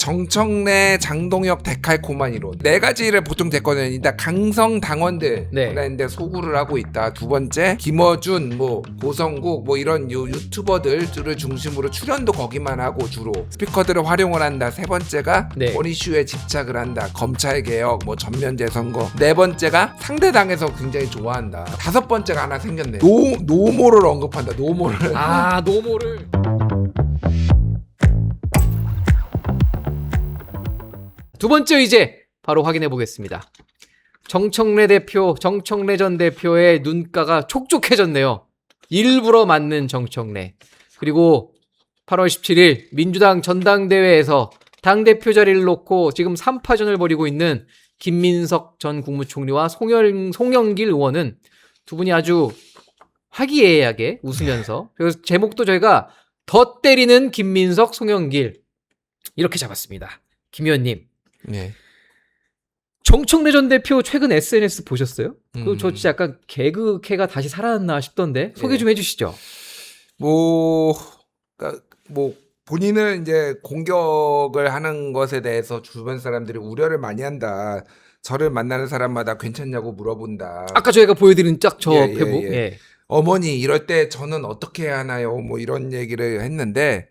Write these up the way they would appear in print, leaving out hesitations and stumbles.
정청래, 장동혁, 데칼코만 이론 네 가지를 보통 됐거든요. 일단 강성 당원들 그런데 소구를 하고 있다. 두 번째 김어준, 뭐 고성국, 뭐 이런 유튜버들을 중심으로 출연도 거기만 하고 주로 스피커들을 활용을 한다. 세 번째가 원이슈에 집착을 한다. 검찰 개혁, 뭐 전면 재선거. 네 번째가 상대당에서 굉장히 좋아한다. 다섯 번째가 하나 생겼네. 노모를 언급한다. 노모를. 아, 노모를. 두 번째 의제 바로 확인해 보겠습니다. 정청래 대표, 정청래 전 대표의 눈가가 촉촉해졌네요. 일부러 맞는 정청래. 그리고 8월 17일 민주당 전당대회에서 당대표 자리를 놓고 지금 3파전을 벌이고 있는 김민석 전 국무총리와 송영길 의원은 두 분이 아주 화기애애하게 웃으면서, 그래서 제목도 저희가 더 때리는 김민석, 송영길 이렇게 잡았습니다. 김 의원님, 네. 정청래 전 대표 최근 SNS 보셨어요? 저 진짜 약간 개그캐가 다시 살아났나 싶던데 소개 좀 해주시죠. 그러니까 본인은 이제 공격을 하는 것에 대해서 주변 사람들이 우려를 많이 한다. 저를 만나는 사람마다 괜찮냐고 물어본다. 아까 저희가 보여드린 딱 저 회복. 어머니 이럴 때 저는 어떻게 해야 하나요? 뭐 이런 얘기를 했는데,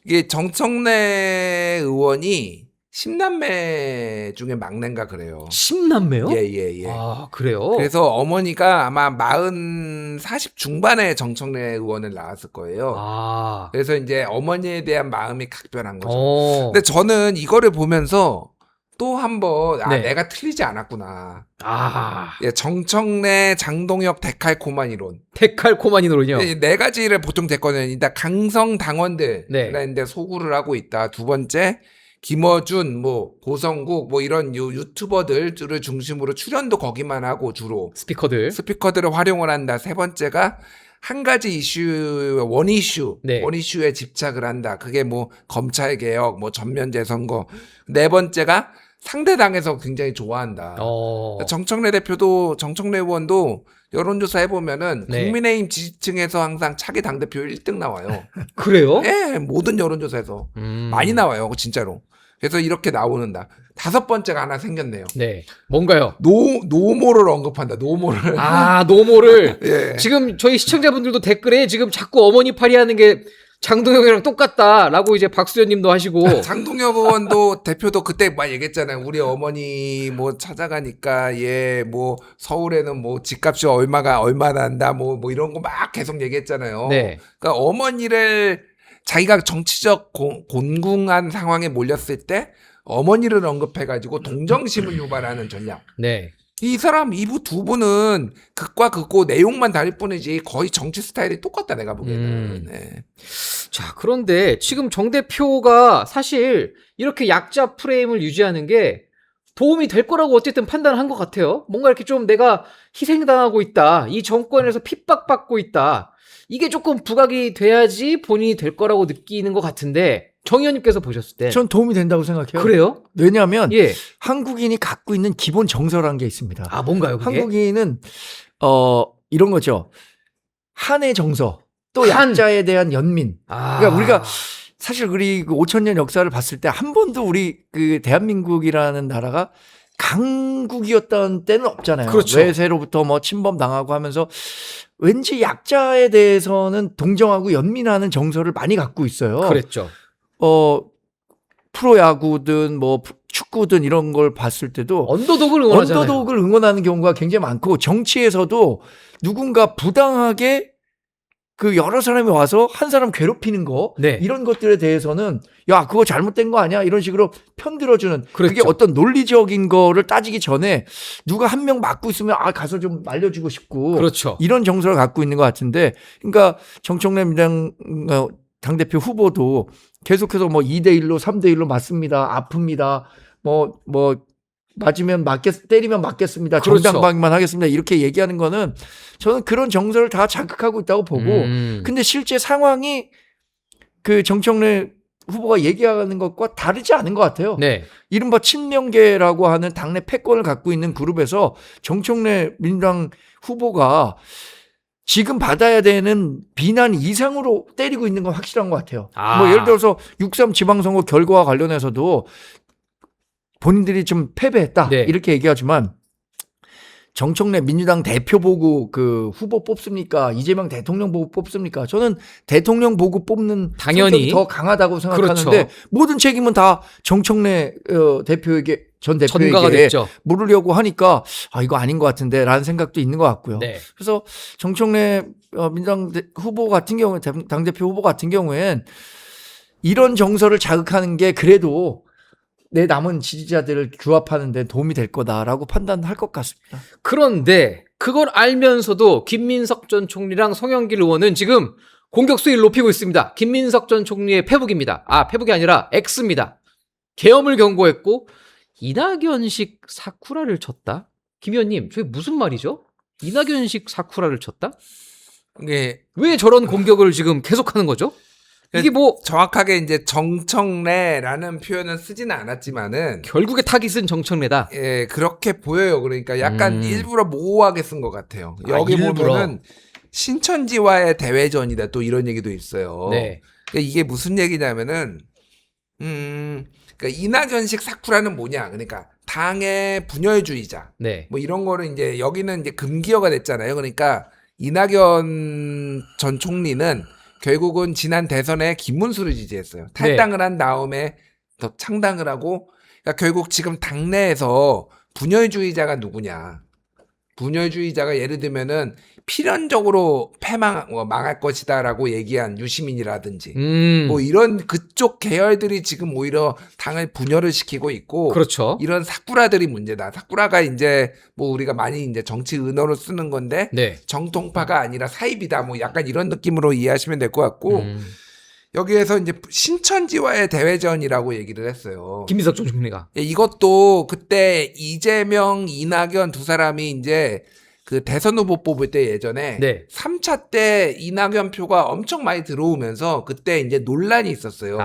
이게 정청래 의원이 10남매 중에 막내인가 그래요. 10남매요? 예. 아, 그래요? 그래서 어머니가 아마 40 중반에 정청래 의원을 낳았을 거예요. 아. 그래서 이제 어머니에 대한 마음이 각별한 거죠. 근데 저는 이거를 보면서 또 한 번 내가 틀리지 않았구나. 정청래, 장동혁, 데칼코만 이론. 데칼코만 이론이요? 네 가지를 보통 됐거든요. 일단 강성 당원들 그런데 소구를 하고 있다. 두 번째 김어준, 뭐 고성국, 뭐 이런 유튜버들을 중심으로 출연도 거기만 하고 주로 스피커들을 활용을 한다. 세 번째가 한 가지 이슈, 원이슈에 집착을 한다. 그게 뭐 검찰 개혁, 뭐 전면 재선거. 네 번째가 상대당에서 굉장히 좋아한다. 정청래 의원도 여론조사 해보면은 국민의힘 지지층에서 항상 차기 당대표 1등 나와요. 그래요? 예, 모든 여론조사에서 많이 나와요, 진짜로. 그래서 이렇게 나오는다. 다섯 번째가 하나 생겼네요. 네, 뭔가요? 노모를 언급한다. 노모를. 아, 노모를. 예. 지금 저희 시청자분들도 댓글에 지금 자꾸 어머니 팔이 하는 게 장동혁이랑 똑같다라고 이제 박수현님도 하시고. 장동혁 의원도 대표도 그때 막 얘기했잖아요. 우리 어머니 뭐 찾아가니까 뭐 서울에는 뭐 집값이 얼마나 한다 뭐 이런 거 막 계속 얘기했잖아요. 그러니까 어머니를 자기가 정치적 곤궁한 상황에 몰렸을 때 어머니를 언급해가지고 동정심을 유발하는 전략. 이 사람 이부 두 분은 극과 극고 내용만 다를 뿐이지 거의 정치 스타일이 똑같다 내가 보기에는. 자, 그런데 지금 정 대표가 사실 이렇게 약자 프레임을 유지하는 게 도움이 될 거라고 어쨌든 판단한 것 같아요. 뭔가 이렇게 좀 내가 희생당하고 있다, 이 정권에서 핍박받고 있다, 이게 조금 부각이 돼야지 본인이 될 거라고 느끼는 것 같은데, 정 의원님께서 보셨을 때 전 도움이 된다고 생각해요. 그래요? 왜냐하면 한국인이 갖고 있는 기본 정서라는 게 있습니다. 아, 뭔가요 그게? 한국인은 이런 거죠. 한의 정서, 또 약자에 대한 연민. 그러니까 우리가 사실 우리 5,000년 역사를 봤을 때 한 번도 우리 그 대한민국이라는 나라가 강국이었던 때는 없잖아요. 그렇죠. 외세로부터 뭐 침범 당하고 하면서 왠지 약자에 대해서는 동정하고 연민하는 정서를 많이 갖고 있어요. 그랬죠. 프로야구든 뭐 축구든 이런 걸 봤을 때도 언더독을 응원하잖아요. 언더독을 응원하는 경우가 굉장히 많고, 정치에서도 누군가 부당하게 그 여러 사람이 와서 한 사람 괴롭히는 거, 이런 것들에 대해서는 야 그거 잘못된 거 아니야 이런 식으로 편들어주는, 그게 어떤 논리적인 거를 따지기 전에 누가 한 명 맞고 있으면 가서 좀 말려주고 싶고, 이런 정서를 갖고 있는 것 같은데, 그러니까 정청래 당대표 후보도 계속해서 뭐 2대1로 3대1로 맞습니다, 아픕니다, 뭐 맞으면 때리면 맞겠습니다, 정당방위만 하겠습니다, 이렇게 얘기하는 거는 저는 그런 정서를 다 자극하고 있다고 보고, 근데 실제 상황이 그 정청래 후보가 얘기하는 것과 다르지 않은 것 같아요. 이른바 친명계라고 하는 당내 패권을 갖고 있는 그룹에서 정청래 민주당 후보가 지금 받아야 되는 비난 이상으로 때리고 있는 건 확실한 것 같아요. 아. 뭐 예를 들어서 6.3 지방선거 결과와 관련해서도 본인들이 좀 패배했다 네. 이렇게 얘기하지만 정청래 민주당 대표 보고 그 후보 뽑습니까? 이재명 대통령 보고 뽑습니까? 저는 대통령 보고 뽑는 당연히 성격이 더 강하다고 생각하는데 그렇죠. 모든 책임은 다 정청래 대표에게 전 전가가 대표에게 됐죠. 물으려고 하니까 이거 아닌 것 같은데 라는 생각도 있는 것 같고요. 네. 그래서 정청래 민주당 후보 같은 경우에 당대표 후보 같은 경우엔 이런 정서를 자극하는 게 그래도 내 남은 지지자들을 규합하는 데 도움이 될 거다라고 판단할 것 같습니다. 그런데 그걸 알면서도 김민석 전 총리랑 송영길 의원은 지금 공격 수위를 높이고 있습니다. 김민석 전 총리의 페북입니다. 페북이 아니라 X입니다. 계엄을 경고했고 이낙연식 사쿠라를 쳤다? 김 의원님, 저게 무슨 말이죠? 이낙연식 사쿠라를 쳤다? 이게 왜 저런 공격을 지금 계속하는 거죠? 이게 뭐 정확하게 이제 정청래라는 표현은 쓰지는 않았지만은 결국에 타깃은 정청래다. 예, 그렇게 보여요. 그러니까 약간 일부러 모호하게 쓴 것 같아요. 여기 일부러. 보면은 신천지와의 대외전이다 또 이런 얘기도 있어요. 네. 그러니까 이게 무슨 얘기냐면은 그러니까 이낙연식 사쿠라는 뭐냐? 그러니까 당의 분열주의자. 네. 뭐 이런 거를 이제 여기는 이제 금기어가 됐잖아요. 그러니까 이낙연 전 총리는 결국은 지난 대선에 김문수를 지지했어요. 탈당을 한 다음에 더 창당을 하고, 그러니까 결국 지금 당내에서 분열주의자가 누구냐? 분열주의자가 예를 들면은 필연적으로 망할 것이다라고 얘기한 유시민이라든지 뭐 이런 그쪽 계열들이 지금 오히려 당을 분열을 시키고 있고, 그렇죠. 이런 사쿠라들이 문제다. 사쿠라가 이제 뭐 우리가 많이 이제 정치 은어로 쓰는 건데 네. 정통파가 아니라 사입이다. 뭐 약간 이런 느낌으로 이해하시면 될 것 같고, 여기에서 이제 신천지와의 대외전이라고 얘기를 했어요. 김민석 전 총리가. 예, 이것도 그때 이재명, 이낙연 두 사람이 이제 그 대선 후보 뽑을 때 예전에 네. 3차 때 이낙연 표가 엄청 많이 들어오면서 그때 이제 논란이 있었어요.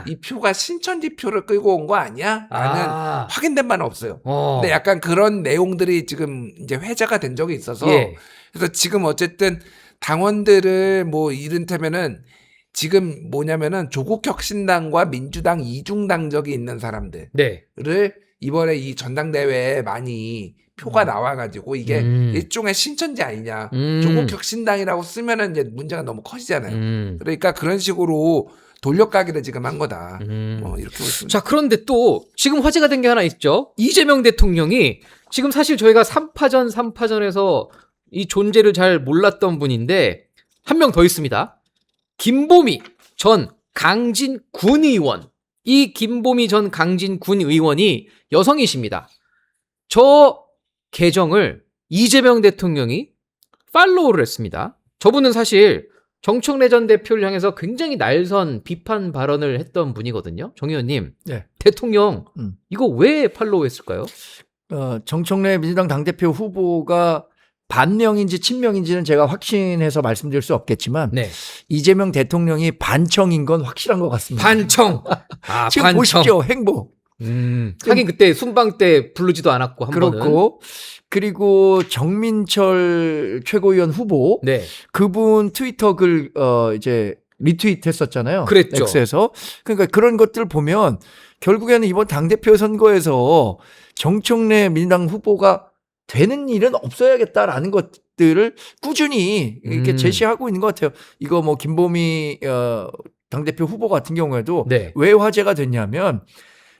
이 표가 신천지 표를 끌고 온 거 아니야? 라는 확인된 바는 없어요. 근데 약간 그런 내용들이 지금 이제 회자가 된 적이 있어서 예. 그래서 지금 어쨌든 당원들을 뭐 이른테면은 지금 뭐냐면은 조국혁신당과 민주당 이중당적이 있는 사람들을 네. 이번에 이 전당대회에 많이 표가 나와가지고 이게 일종의 신천지 아니냐. 조국혁신당이라고 쓰면은 이제 문제가 너무 커지잖아요. 그러니까 그런 식으로 돌려가기를 지금 한 거다. 이렇게 볼 수 있습니다. 자, 그런데 또 지금 화제가 된 게 하나 있죠. 이재명 대통령이 지금 사실 저희가 3파전에서 이 존재를 잘 몰랐던 분인데 한 명 더 있습니다. 김보미 전 강진 군의원. 이 김보미 전 강진 군의원이 여성이십니다. 저 계정을 이재명 대통령이 팔로우를 했습니다. 저분은 사실 정청래 전 대표를 향해서 굉장히 날선 비판 발언을 했던 분이거든요. 정 의원님, 네. 대통령 이거 왜 팔로우했을까요? 정청래 민주당 당대표 후보가 반명인지 친명인지는 제가 확신해서 말씀드릴 수 없겠지만 네. 이재명 대통령이 반청인 건 확실한 것 같습니다. 반청. 지금 반청. 보십시오. 행보. 하긴 그때 순방 때 부르지도 않았고 한 번은. 그렇고 그리고 정민철 최고위원 후보 네. 그분 트위터 글 이제 리트윗했었잖아요. 그랬죠. X에서. 그러니까 그런 것들 보면 결국에는 이번 당대표 선거에서 정청래 민주당 후보가 되는 일은 없어야겠다라는 것들을 꾸준히 이렇게 제시하고 있는 것 같아요. 이거 뭐 김보미 당대표 후보 같은 경우에도 네. 왜 화제가 됐냐면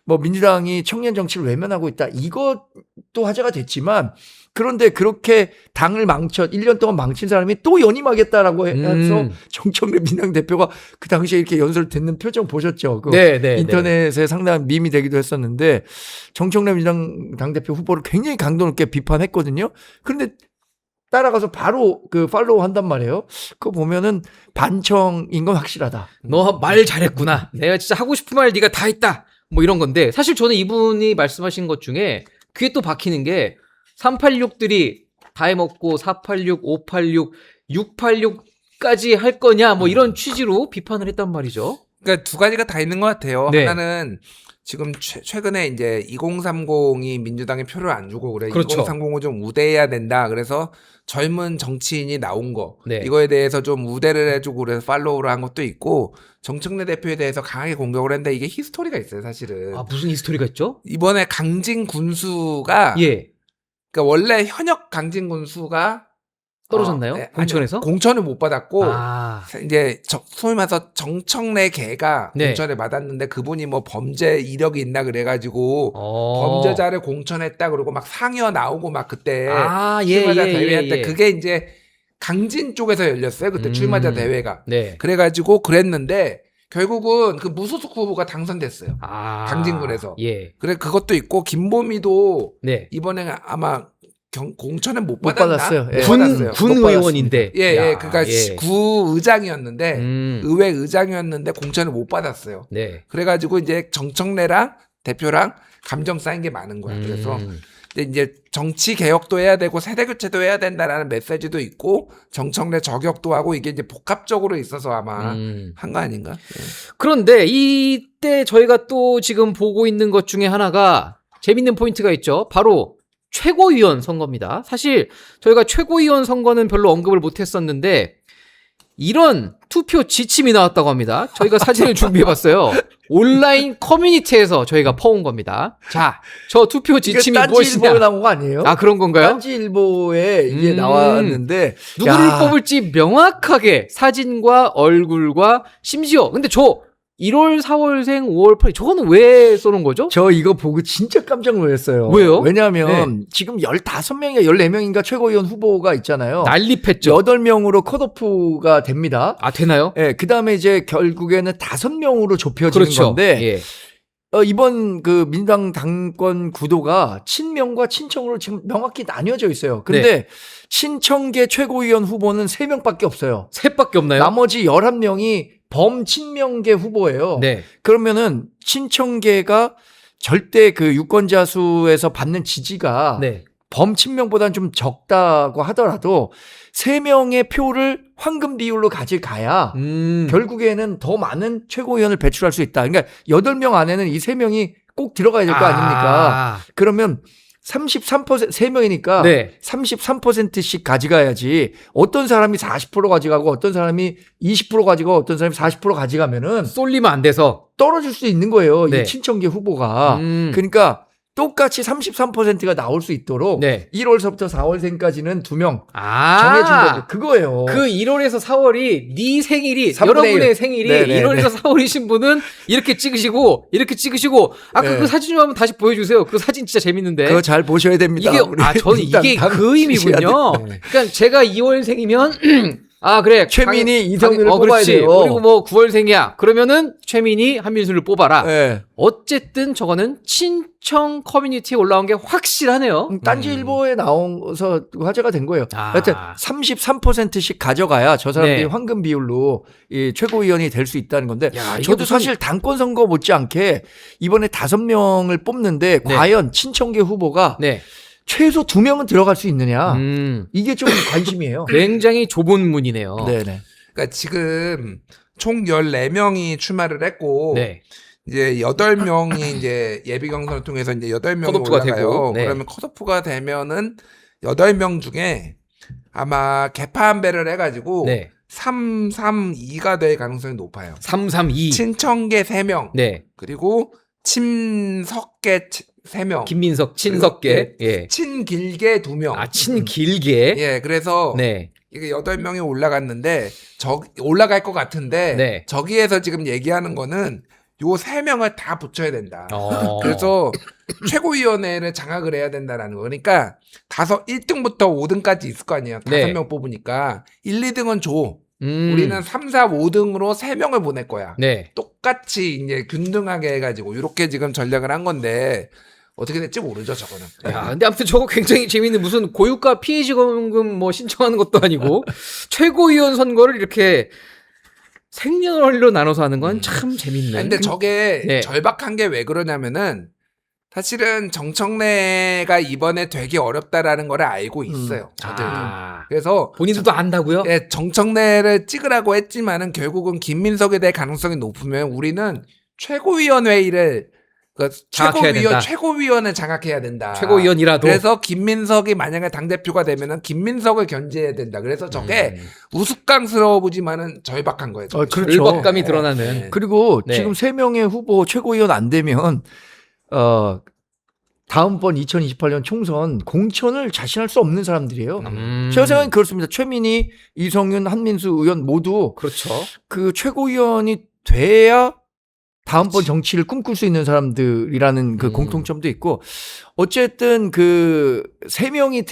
뭐 민주당이 청년 정치를 외면하고 있다. 이것도 화제가 됐지만 그런데 그렇게 당을 1년 동안 망친 사람이 또 연임하겠다라고 해서 정청래 민주당 대표가 그 당시에 이렇게 연설듣는 표정 보셨죠? 인터넷에 상당한 밈이 되기도 했었는데 정청래 민주당 당대표 후보를 굉장히 강도 높게 비판했거든요. 그런데 따라가서 바로 그 팔로우 한단 말이에요. 그거 보면은 반청인 건 확실하다. 너 말 잘했구나. 내가 진짜 하고 싶은 말 네가 다 했다. 뭐 이런 건데 사실 저는 이분이 말씀하신 것 중에 귀에 또 박히는 게 386들이 다 해먹고 486, 586, 686까지 할 거냐 뭐 이런 취지로 비판을 했단 말이죠. 그러니까 두 가지가 다 있는 것 같아요. 네. 하나는 지금 최근에 이제 2030이 민주당에 표를 안 주고 그래. 그렇죠. 2030을 좀 우대해야 된다. 그래서 젊은 정치인이 나온 거. 네. 이거에 대해서 좀 우대를 해주고 그래서 팔로우를 한 것도 있고 정청래 대표에 대해서 강하게 공격을 했는데 이게 히스토리가 있어요, 사실은. 아, 무슨 히스토리가 있죠? 이번에 강진 군수가 예. 그러니까 원래 현역 강진 군수가 떨어졌나요? 네, 공천에서? 아니요. 공천을 못 받았고 아. 이제 소위 말해서 정청래 걔가 네. 공천을 받았는데 그분이 뭐 범죄 이력이 있나 그래가지고 어. 범죄자를 공천했다 그러고 막 상여 나오고 막 그때 아, 예, 출마자 예, 대회 예, 때 예. 그게 이제 강진 쪽에서 열렸어요. 그때 출마자 대회가. 네. 그래가지고 그랬는데 결국은 그 무소속 후보가 당선됐어요. 아. 강진군에서. 예. 그래 그것도 있고 김보미도 네. 이번에 아마 공천을 못 못 받았나? 받았어요. 예. 못 군 받았어요. 군 못 의원인데. 예, 야, 예. 그러니까 구 의장이었는데 의회 의장이었는데 공천을 못 받았어요. 네. 그래가지고 이제 정청래랑 대표랑 감정 쌓인 게 많은 거야. 그래서 근데 이제 정치 개혁도 해야 되고 세대 교체도 해야 된다라는 메시지도 있고 정청래 저격도 하고 이게 이제 복합적으로 있어서 아마 한 거 아닌가? 예. 그런데 이때 저희가 또 지금 보고 있는 것 중에 하나가 재밌는 포인트가 있죠. 바로 최고위원 선거입니다. 사실 저희가 최고위원 선거는 별로 언급을 못했었는데 이런 투표 지침이 나왔다고 합니다. 저희가 사진을 준비해봤어요. 온라인 커뮤니티에서 저희가 퍼온 겁니다. 자, 저 투표 지침이 무엇이냐? 딴지일보에 나온 거 아니에요? 아, 그런 건가요? 딴지일보에 이게 나왔는데 누구를 야. 뽑을지 명확하게 사진과 얼굴과 심지어 근데 저 1월, 4월생, 5월, 8일 저거는 왜 써놓은 거죠? 저 이거 보고 진짜 깜짝 놀랐어요. 왜요? 왜냐하면 지금 15명인가 14명인가 최고위원 후보가 있잖아요. 난립했죠. 8명으로 컷오프가 됩니다. 아, 되나요? 예, 그 다음에 이제 결국에는 5명으로 좁혀지는 그렇죠. 건데, 예. 이번 그 민주당 당권 구도가 친명과 친청으로 지금 명확히 나뉘어져 있어요. 근데 친청계 최고위원 후보는 3명밖에 없어요. 셋밖에 없나요? 나머지 11명이 범친명계 후보예요. 네. 그러면은 친청계가 절대 그 유권자 수에서 받는 지지가 네. 범친명보다는 좀 적다고 하더라도 3명의 표를 황금 비율로 가져가야 결국에는 더 많은 최고위원을 배출할 수 있다. 그러니까 8명 안에는 이 3명이 꼭 들어가야 될 거 아닙니까? 그러면 33% 3명이니까 네. 33%씩 가져가야지. 어떤 사람이 40% 가져가고 어떤 사람이 20% 가져가고 어떤 사람이 40% 가져가면은 쏠리면 안 돼서 떨어질 수 있는 거예요. 네. 이 친청계 후보가. 그러니까 똑같이 33%가 나올 수 있도록 네. 1월서부터 4월생까지는 2명 아. 정해준 거죠. 그거예요. 그 1월에서 4월이 네 생일이 3분의 여러분의 1. 생일이 네네네. 1월에서 4월이신 분은 이렇게 찍으시고 아까 네. 그 사진 좀 한번 다시 보여주세요. 그 사진 진짜 재밌는데 그거 잘 보셔야 됩니다. 이게 우리 저는 일단 이게 다음 그 의미군요. 시간에. 네. 그러니까 제가 2월생이면 아 그래 최민희, 이성윤을 뽑아야 그렇지. 돼요. 그리고 뭐 9월생이야. 그러면은 최민희, 한민수를 뽑아라. 네. 어쨌든 저거는 친청 커뮤니티에 올라온 게 확실하네요. 딴지일보에 나와서 화제가 된 거예요. 아. 하여튼 33%씩 가져가야 저 사람들이 네. 황금 비율로 이 최고위원이 될 수 있다는 건데 야, 이게 저도 무슨- 사실 당권 선거 못지않게 이번에 5명을 뽑는데 네. 과연 친청계 후보가 네. 최소 2명은 들어갈 수 있느냐. 이게 좀 관심이에요. 굉장히 좁은 문이네요. 네네. 그러니까 지금 총 14명이 출마를 했고 네. 이제 8명이 이제 예비 경선을 통해서 이제 8명이 컷오프가 올라가요. 되고, 네. 그러면 컷오프가 되면은 8명 중에 아마 개파한배를 해가지고 네. 332가 될 가능성이 높아요. 332. 친청계 3명 네. 그리고 친석계 3명 김민석, 친석계. 예. 친길계 2명. 아, 친길게. 예, 그래서 네. 이게 8명이 올라갔는데 올라갈 것 같은데 네. 저기에서 지금 얘기하는 거는 요 3명을 다 붙여야 된다. 어. 그래서 최고위원회를 장악을 해야 된다라는 거. 그러니까 1등부터 5등까지 있을 거 아니에요. 네. 5명 뽑으니까 1, 2등은 줘. 음. 우리는 3, 4, 5등으로 3명을 보낼 거야. 네. 똑같이 이제 균등하게 해가지고 이렇게 지금 전략을 한 건데 어떻게 될지 모르죠, 저거는. 야, 근데 아무튼 저거 굉장히 재밌는 무슨 고유가 피해지원금 뭐 신청하는 것도 아니고 최고위원 선거를 이렇게 생년월일로 나눠서 하는 건 참 재밌네. 근데 저게 네. 절박한 게 왜 그러냐면은 사실은 정청래가 이번에 되게 어렵다라는 걸 알고 있어요. 저들. 그래서 본인들도 안다고요? 네, 정청래를 찍으라고 했지만은 결국은 김민석에 대해 가능성이 높으면 우리는 최고위원회의를 장악해야 된다. 최고위원을 장악해야 된다. 최고위원이라도. 그래서 김민석이 만약에 당대표가 되면은 김민석을 견제해야 된다. 그래서 저게 우스꽝스러워 보지만은 절박한 거예요. 그렇죠. 절박감이 드러나는. 그리고 네. 지금 3명의 후보 최고위원 안 되면 다음번 2028년 총선 공천을 자신할 수 없는 사람들이에요. 제가 생각엔 그렇습니다. 최민희, 이성윤, 한민수 의원 모두 그렇죠. 그 최고위원이 돼야 다음번 정치를 꿈꿀 수 있는 사람들이라는 그 공통점도 있고, 어쨌든 그 3명이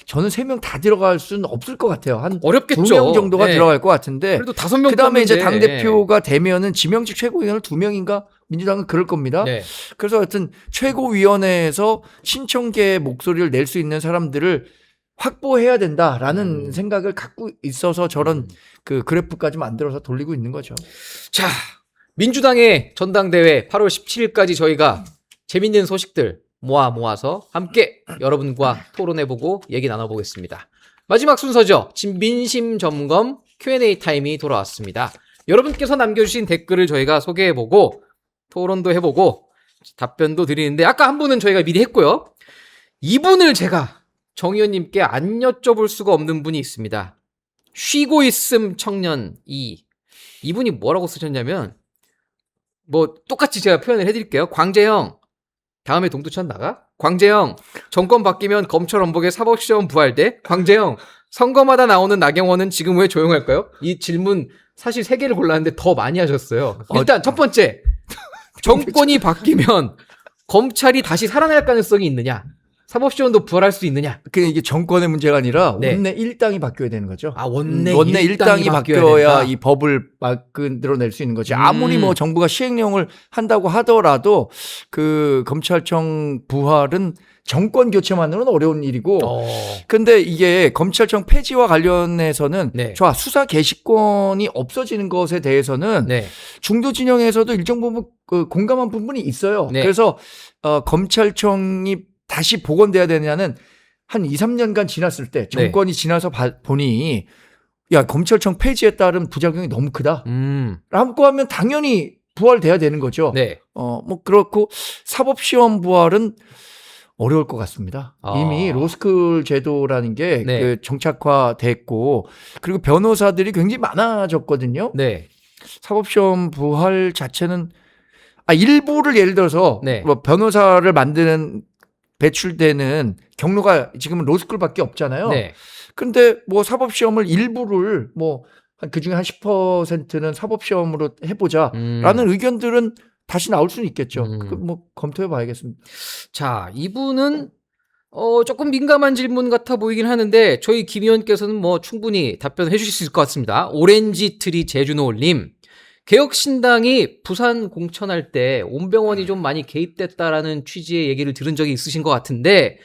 저는 3명 다 들어갈 수는 없을 것 같아요. 한 어렵겠죠. 2명 정도가 네. 들어갈 것 같은데. 그래도 5명. 그 다음에 이제 당대표가 되면은 지명직 최고위원을 2명인가? 민주당은 그럴 겁니다. 네. 그래서 하여튼 최고위원회에서 신청계의 목소리를 낼 수 있는 사람들을 확보해야 된다라는 생각을 갖고 있어서 저런 그 그래프까지 만들어서 돌리고 있는 거죠. 자, 민주당의 전당대회 8월 17일까지 저희가 재밌는 소식들 모아서 함께 여러분과 토론해보고 얘기 나눠보겠습니다. 마지막 순서죠. 민심 점검 Q&A 타임이 돌아왔습니다. 여러분께서 남겨주신 댓글을 저희가 소개해보고 토론도 해보고 답변도 드리는데, 아까 한 분은 저희가 미리 했고요. 이분을 제가 정 의원님께 안 여쭤볼 수가 없는 분이 있습니다. 쉬고 있음 청년 2. 이분이 뭐라고 쓰셨냐면, 뭐 똑같이 제가 표현을 해드릴게요. 광재형, 다음에 동두천 나가? 광재형, 정권 바뀌면 검찰 원복의 사법시험 부활돼? 광재형, 선거마다 나오는 나경원은 지금 왜 조용할까요? 이 질문 사실 3개를 골랐는데 더 많이 하셨어요. 일단 첫 번째, 정권이 바뀌면 검찰이 다시 살아날 가능성이 있느냐? 사법시험도 부활할 수 있느냐? 이게 정권의 문제가 아니라 네. 원내 일당이 바뀌어야 되는 거죠. 원내 일당이 바뀌어야 된다. 이 법을 만들어낼 수 있는 거지. 아무리 뭐 정부가 시행령을 한다고 하더라도 그 검찰청 부활은 정권 교체만으로는 어려운 일이고. 근데 이게 검찰청 폐지와 관련해서는 네. 수사 개시권이 없어지는 것에 대해서는 네. 중도 진영에서도 일정 부분 공감한 부분이 있어요. 네. 그래서 검찰청이 다시 복원돼야 되냐는 한 2, 3년간 지났을 때 정권이 지나서 보니 야, 검찰청 폐지에 따른 부작용이 너무 크다. 라고 하면 당연히 부활돼야 되는 거죠. 네. 뭐 그렇고 사법시험 부활은 어려울 것 같습니다. 이미 로스쿨 제도라는 게 네. 그 정착화됐고, 그리고 변호사들이 굉장히 많아졌거든요. 네. 사법시험 부활 자체는 일부를 예를 들어서 네. 뭐 변호사를 만드는 배출되는 경로가 지금은 로스쿨밖에 없잖아요. 네. 근데 뭐 사법시험을 일부를 뭐 그중에 한 10%는 사법시험으로 해보자라는 의견들은 다시 나올 수는 있겠죠. 뭐 검토해 봐야겠습니다. 자, 이분은 조금 민감한 질문 같아 보이긴 하는데 저희 김 의원께서는 뭐 충분히 답변해 주실 수 있을 것 같습니다. 오렌지 트리 제주노을님, 개혁신당이 부산 공천할 때 온병원이 좀 많이 개입됐다라는 취지의 얘기를 들은 적이 있으신 것 같은데,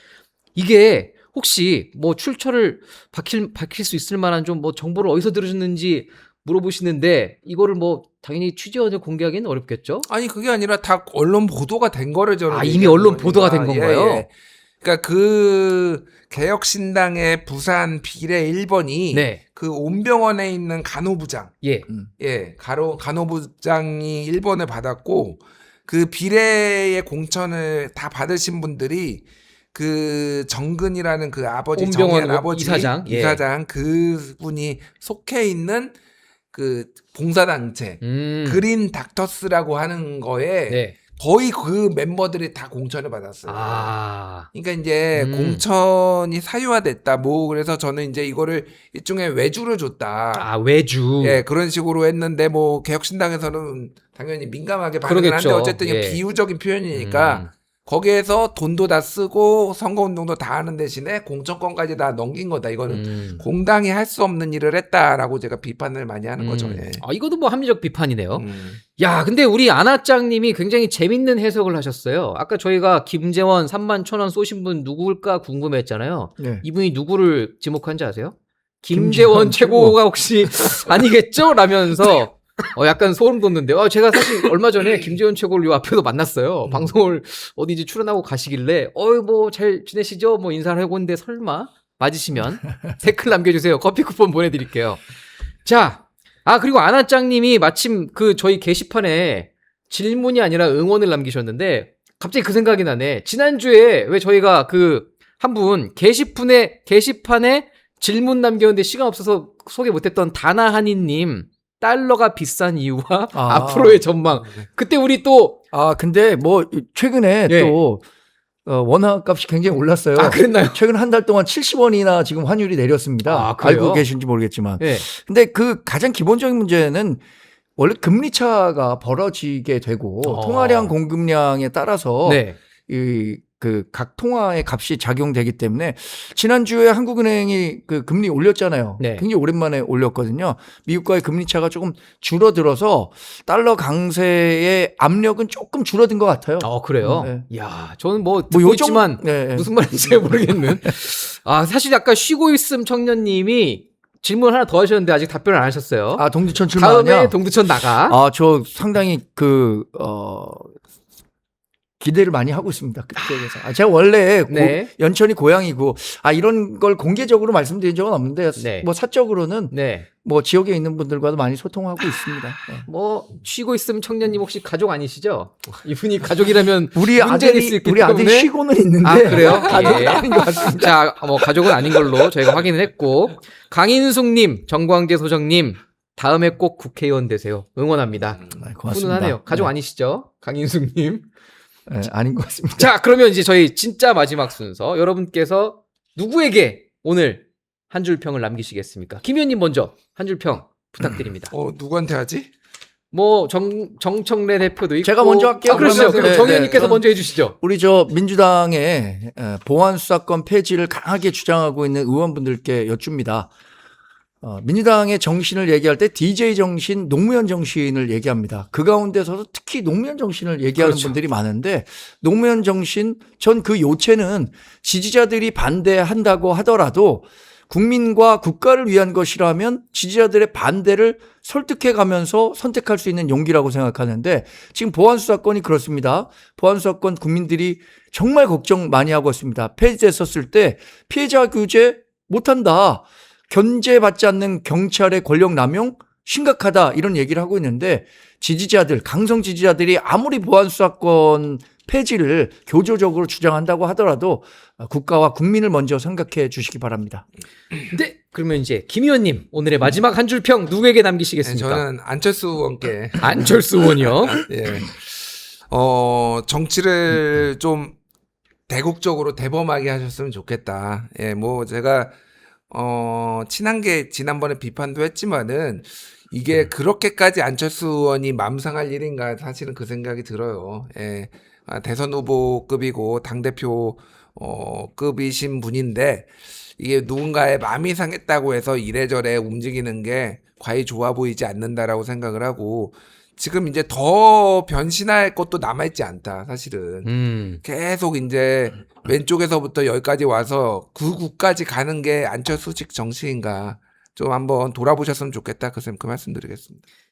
이게 혹시 뭐 출처를 밝힐 수 있을 만한 좀 뭐 정보를 어디서 들으셨는지 물어보시는데, 이거를 뭐 당연히 취재원을 공개하기는 어렵겠죠? 아니 그게 아니라 다 언론 보도가 된 거를 저는 이미 언론 보도가 된 건가요? 예. 그러니까 그 개혁신당의 부산 비례 1번이 네. 그 온병원에 있는 간호부장, 예. 간호부장이 1번을 받았고, 그 비례의 공천을 다 받으신 분들이 그 정근이라는 그 아버지, 온병원 정의한 아버지 이사장 그분이 속해 있는 그 봉사단체 그린 닥터스라고 하는 거에 네. 거의 그 멤버들이 다 공천을 받았어요. 그러니까 이제 공천이 사유화됐다. 뭐 그래서 저는 이제 이거를 일종의 외주를 줬다. 외주. 예, 그런 식으로 했는데 뭐 개혁신당에서는 당연히 민감하게 반응을 하는데 어쨌든 이게 비유적인 표현이니까 거기에서 돈도 다 쓰고 선거운동도 다 하는 대신에 공천권까지 다 넘긴 거다. 이거는 공당이 할 수 없는 일을 했다라고 제가 비판을 많이 하는 거죠. 예. 이것도 뭐 합리적 비판이네요. 야, 근데 우리 아나짱님이 굉장히 재밌는 해석을 하셨어요. 아까 저희가 김재원 31,000원 쏘신 분 누구일까 궁금했잖아요. 네. 이분이 누구를 지목한지 아세요? 김재원 최고가 혹시 아니겠죠? 라면서 약간 소름 돋는데요. 제가 사실 얼마 전에 김재원 최고를 요 앞에서 만났어요. 방송을 어디지 출연하고 가시길래, 뭐 잘 지내시죠? 뭐 인사를 하고 있는데 설마 맞으시면 댓글 남겨주세요. 커피 쿠폰 보내드릴게요. 자, 그리고 아나짱님이 마침 그 저희 게시판에 질문이 아니라 응원을 남기셨는데 갑자기 그 생각이 나네. 지난주에 왜 저희가 그 한 분 게시판에 질문 남겼는데 시간 없어서 소개 못했던 다나하니님 달러가 비싼 이유와 앞으로의 전망. 그때 우리 또 근데 뭐 최근에 또 원화 값이 굉장히 올랐어요. 그랬나요? 최근 한 달 동안 70원이나 지금 환율이 내렸습니다. 알고 계신지 모르겠지만. 근데 그 가장 기본적인 문제는 원래 금리 차가 벌어지게 되고 통화량 공급량에 따라서 그 각 통화의 값이 작용되기 때문에 지난주에 한국은행이 그 금리 올렸잖아요. 굉장히 오랜만에 올렸거든요. 미국과의 금리 차가 조금 줄어들어서 달러 강세의 압력은 조금 줄어든 것 같아요. 그래요? 야, 저는 뭐 듣고 있지만 무슨 말인지 잘 모르겠는. 사실 아까 쉬고 있음 청년님이 질문 하나 더 하셨는데 아직 답변을 안 하셨어요. 동두천 출마하냐? 다음에 동두천 나가. 저 상당히 기대를 많이 하고 있습니다. 그쪽에서. 제가 원래 연천이 고향이고 이런 걸 공개적으로 말씀드린 적은 없는데 뭐 사적으로는 뭐 지역에 있는 분들과도 많이 소통하고 있습니다. 뭐 쉬고 있음 청년님 혹시 가족 아니시죠? 이분이 가족이라면 우리 아들이 쉬고는 있는데 그래요? 가족은 아닌 것 같습니다. 자, 뭐 가족은 아닌 걸로 저희가 확인을 했고 강인숙님, 정광재 소장님 다음에 꼭 국회의원 되세요. 응원합니다. 고맙습니다. 훈훈하네요. 가족 아니시죠? 강인숙님. 아닌 것 같습니다. 자, 그러면 이제 저희 진짜 마지막 순서 여러분께서 누구에게 오늘 한 줄 평을 남기시겠습니까? 김 의원님 먼저 한 줄 평 부탁드립니다. 누구한테 하지? 뭐 정청래 대표도 있고 제가 먼저 할게요. 그렇죠. 그럼 정 의원님께서 먼저 해주시죠. 우리 민주당의 보안 수사권 폐지를 강하게 주장하고 있는 의원분들께 여쭙니다. 민주당의 정신을 얘기할 때 DJ 정신, 노무현 정신을 얘기합니다. 그 가운데서도 특히 노무현 정신을 얘기하는 분들이 많은데 노무현 정신, 전 그 요체는 지지자들이 반대한다고 하더라도 국민과 국가를 위한 것이라면 지지자들의 반대를 설득해 가면서 선택할 수 있는 용기라고 생각하는데 지금 보안수사권이 그렇습니다. 보안수사권 국민들이 정말 걱정 많이 하고 있습니다. 폐지됐었을 때 피해자 규제 못한다. 견제받지 않는 경찰의 권력 남용 심각하다 이런 얘기를 하고 있는데 지지자들, 강성 지지자들이 아무리 보안수사권 폐지를 교조적으로 주장한다고 하더라도 국가와 국민을 먼저 생각해 주시기 바랍니다. 네, 그러면 이제 김 의원님 오늘의 마지막 한 줄 평 누구에게 남기시겠습니까? 저는 안철수 의원께. 안철수 의원이요? 정치를 좀 대국적으로 대범하게 하셨으면 좋겠다. 뭐 제가 친한 게 지난번에 비판도 했지만은 이게 그렇게까지 안철수 의원이 맘상할 일인가 사실은 그 생각이 들어요. 대선 후보급이고 당대표 급이신 분인데 이게 누군가의 마음이 상했다고 해서 이래저래 움직이는 게 과히 좋아 보이지 않는다라고 생각을 하고 지금 이제 더 변신할 것도 남아있지 않다 사실은. 계속 이제 왼쪽에서부터 여기까지 와서 극우까지 가는 게 안철수식 정치인가 좀 한번 돌아보셨으면 좋겠다 그 말씀드리겠습니다.